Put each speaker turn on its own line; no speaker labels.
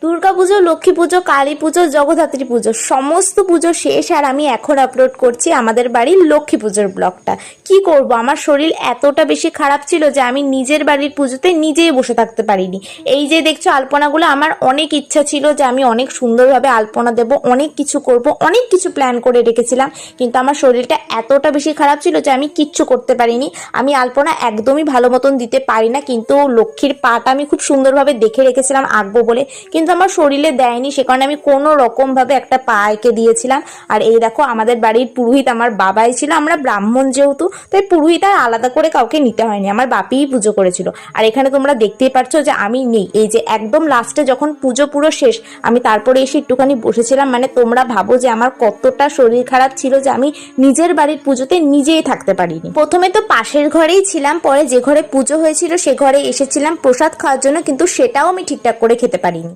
দুর্গাপুজো, লক্ষ্মী পুজো, কালী পুজো, জগদ্ধাত্রী পুজো সমস্ত পুজো শেষ, আর আমি এখন আপলোড করছি আমাদের বাড়ির লক্ষ্মী পুজোর ব্লগটা। কি করব, আমার শরীর এতটা বেশি খারাপ ছিল যে আমি নিজের বাড়ির পুজোতে নিজেই বসে থাকতে পারিনি। এই যে দেখছো আলপনাগুলো, আমার অনেক ইচ্ছা ছিল যে আমি অনেক সুন্দরভাবে আলপনা দেব, অনেক কিছু করব, অনেক কিছু প্ল্যান করে রেখেছিলাম, কিন্তু আমার শরীরটা এতটা বেশি খারাপ ছিল যে আমি কিচ্ছু করতে পারিনি। আমি আলপনা একদমই ভালো মতন দিতে পারি না, কিন্তু লক্ষ্মীর পাটা আমি খুব সুন্দরভাবে দেখে রেখেছিলাম আঁকবো বলে, কিন্তু আমার শরীরে দেয়নি, সে কারণে আমি কোনো রকম ভাবে একটা পা এঁকে দিয়েছিলাম। আর এই দেখো আমাদের বাড়ির পুরোহিত আমার বাবাই ছিল, আমরা ব্রাহ্মণ যেহেতু, তাই পুরোহিত আর আলাদা করে কাউকে নিতে হয়নি, আমার বাপিই পুজো করেছিল। আর এখানে তোমরা দেখতেই পাচ্ছ যে আমি নেই, এই যে একদম লাস্টে যখন পুজো পুরো শেষ আমি তারপরে এসে একটুখানি বসেছিলাম। মানে তোমরা ভাবো যে আমার কতটা শরীর খারাপ ছিল যে আমি নিজের বাড়ির পুজোতে নিজেই থাকতে পারিনি। প্রথমে তো পাশের ঘরেই ছিলাম, পরে যে ঘরে পুজো হয়েছিল সে ঘরে এসেছিলাম প্রসাদ খাওয়ার জন্য, কিন্তু সেটাও আমি ঠিকঠাক করে খেতে পারিনি।